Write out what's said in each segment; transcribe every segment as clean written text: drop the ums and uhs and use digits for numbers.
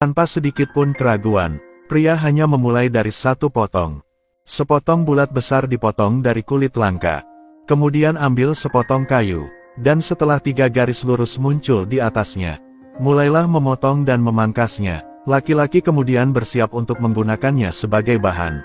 Tanpa sedikit pun keraguan, pria hanya memulai dari satu potong. Sepotong bulat besar dipotong dari kulit langka. Kemudian ambil sepotong kayu, dan setelah 3 garis lurus muncul di atasnya, mulailah memotong dan memangkasnya. Laki-laki kemudian bersiap untuk menggunakannya sebagai bahan.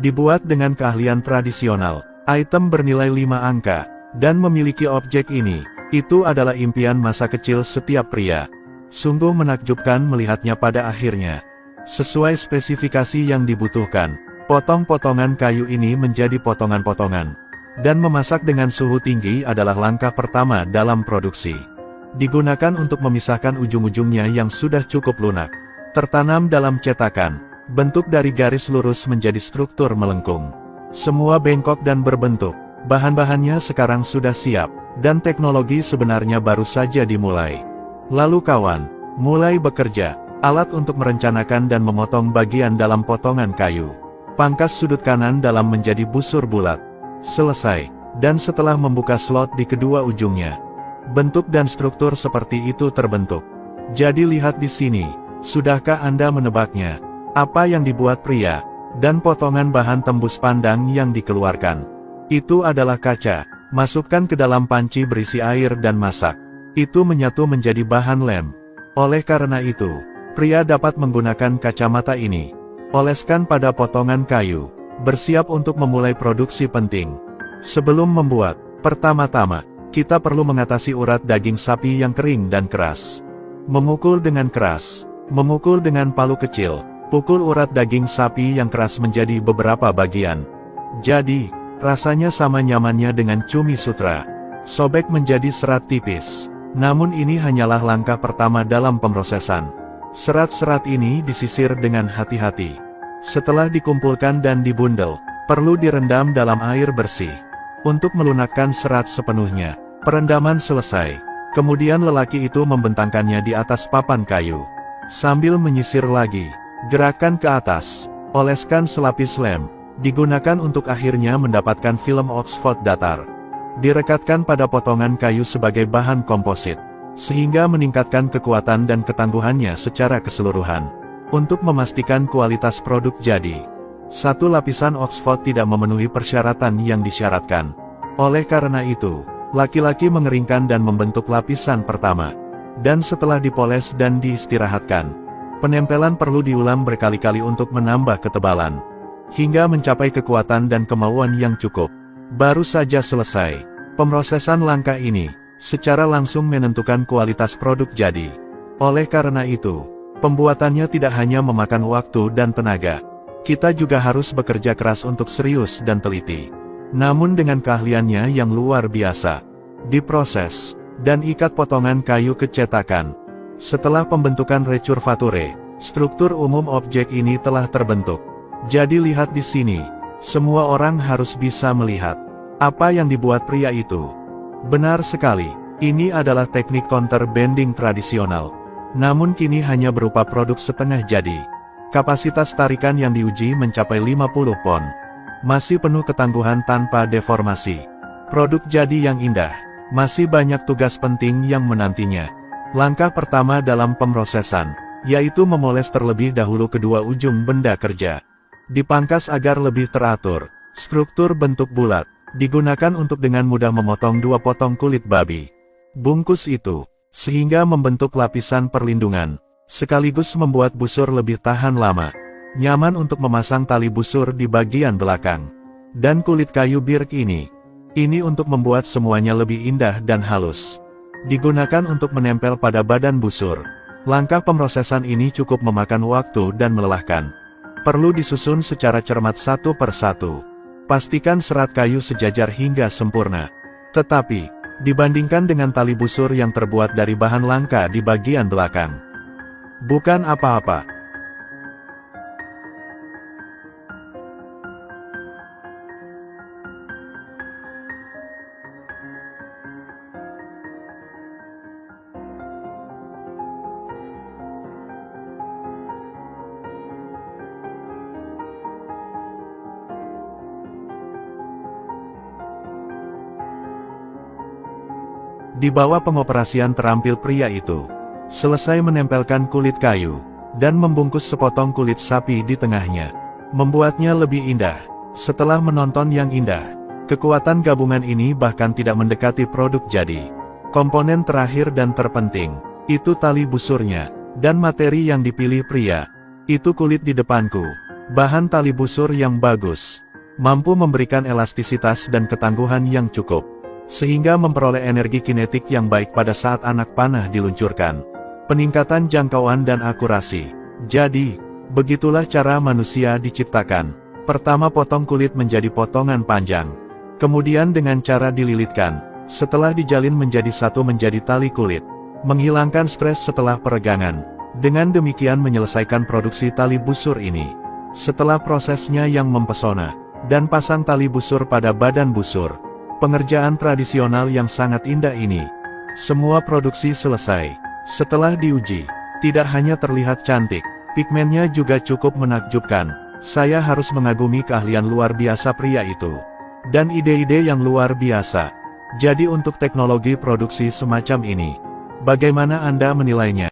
Dibuat dengan keahlian tradisional, item bernilai 5 angka, dan memiliki objek ini, itu adalah impian masa kecil setiap pria. Sungguh menakjubkan melihatnya pada akhirnya. Sesuai spesifikasi yang dibutuhkan, potong-potongan kayu ini menjadi potongan-potongan. Dan memasak dengan suhu tinggi adalah langkah pertama dalam produksi. Digunakan untuk memisahkan ujung-ujungnya yang sudah cukup lunak. Tertanam dalam cetakan, bentuk dari garis lurus menjadi struktur melengkung. Semua bengkok dan berbentuk, bahan-bahannya sekarang sudah siap, dan teknologi sebenarnya baru saja dimulai. Lalu kawan, mulai bekerja, alat untuk merencanakan dan memotong bagian dalam potongan kayu. Pangkas sudut kanan dalam menjadi busur bulat. Selesai, dan setelah membuka slot di kedua ujungnya, bentuk dan struktur seperti itu terbentuk. Jadi lihat di sini, sudahkah Anda menebaknya? Apa yang dibuat pria, dan potongan bahan tembus pandang yang dikeluarkan. Itu adalah kaca, masukkan ke dalam panci berisi air dan masak. Itu menyatu menjadi bahan lem. Oleh karena itu, pria dapat menggunakan kacamata ini. Oleskan pada potongan kayu, bersiap untuk memulai produksi penting. Sebelum membuat, pertama-tama, kita perlu mengatasi urat daging sapi yang kering dan keras. Memukul dengan keras, memukul dengan palu kecil, pukul urat daging sapi yang keras menjadi beberapa bagian. Jadi, rasanya sama nyamannya dengan cumi sutra. Sobek menjadi serat tipis. Namun ini hanyalah langkah pertama dalam pemrosesan. Serat-serat ini disisir dengan hati-hati. Setelah dikumpulkan dan dibundel, perlu direndam dalam air bersih. Untuk melunakkan serat sepenuhnya, perendaman selesai. Kemudian lelaki itu membentangkannya di atas papan kayu. Sambil menyisir lagi, gerakan ke atas, oleskan selapis lem, digunakan untuk akhirnya mendapatkan film Oxford datar. Direkatkan pada potongan kayu sebagai bahan komposit, sehingga meningkatkan kekuatan dan ketangguhannya secara keseluruhan. Untuk memastikan kualitas produk jadi, satu lapisan Oxford tidak memenuhi persyaratan yang disyaratkan. Oleh karena itu, laki-laki mengeringkan dan membentuk lapisan pertama. Dan setelah dipoles dan diistirahatkan, penempelan perlu diulang berkali-kali untuk menambah ketebalan, hingga mencapai kekuatan dan kemauan yang cukup. Baru saja selesai, pemrosesan langkah ini, secara langsung menentukan kualitas produk jadi. Oleh karena itu, pembuatannya tidak hanya memakan waktu dan tenaga. Kita juga harus bekerja keras untuk serius dan teliti. Namun dengan keahliannya yang luar biasa, diproses, dan ikat potongan kayu ke cetakan. Setelah pembentukan recurvature, struktur umum objek ini telah terbentuk. Jadi lihat di sini. Semua orang harus bisa melihat apa yang dibuat pria itu. Benar sekali, ini adalah teknik counter bending tradisional. Namun kini hanya berupa produk setengah jadi. Kapasitas tarikan yang diuji mencapai 50 pon. Masih penuh ketangguhan tanpa deformasi. Produk jadi yang indah. Masih banyak tugas penting yang menantinya. Langkah pertama dalam pemrosesan, yaitu memoles terlebih dahulu kedua ujung benda kerja. Dipangkas agar lebih teratur. Struktur bentuk bulat, digunakan untuk dengan mudah memotong 2 potong kulit babi. Bungkus itu, sehingga membentuk lapisan perlindungan, sekaligus membuat busur lebih tahan lama. Nyaman untuk memasang tali busur di bagian belakang. Dan kulit kayu birk ini untuk membuat semuanya lebih indah dan halus. Digunakan untuk menempel pada badan busur. Langkah pemrosesan ini cukup memakan waktu dan melelahkan. Perlu disusun secara cermat satu per satu. Pastikan serat kayu sejajar hingga sempurna. Tetapi, dibandingkan dengan tali busur yang terbuat dari bahan langka di bagian belakang, bukan apa-apa. Di bawah pengoperasian terampil pria itu, selesai menempelkan kulit kayu, dan membungkus sepotong kulit sapi di tengahnya. Membuatnya lebih indah. Setelah menonton yang indah, kekuatan gabungan ini bahkan tidak mendekati produk jadi. Komponen terakhir dan terpenting, itu tali busurnya, dan materi yang dipilih pria. Itu kulit di depanku. Bahan tali busur yang bagus, mampu memberikan elastisitas dan ketangguhan yang cukup, sehingga memperoleh energi kinetik yang baik pada saat anak panah diluncurkan. Peningkatan jangkauan dan akurasi. Jadi, begitulah cara manusia diciptakan. Pertama, potong kulit menjadi potongan panjang. Kemudian dengan cara dililitkan, setelah dijalin menjadi satu menjadi tali kulit. Menghilangkan stres setelah peregangan. Dengan demikian menyelesaikan produksi tali busur ini. Setelah prosesnya yang mempesona, dan pasang tali busur pada badan busur. Pengerjaan tradisional yang sangat indah ini. Semua produksi selesai. Setelah diuji, tidak hanya terlihat cantik, pigmennya juga cukup menakjubkan. Saya harus mengagumi keahlian luar biasa pria itu. Dan ide-ide yang luar biasa. Jadi untuk teknologi produksi semacam ini, bagaimana Anda menilainya?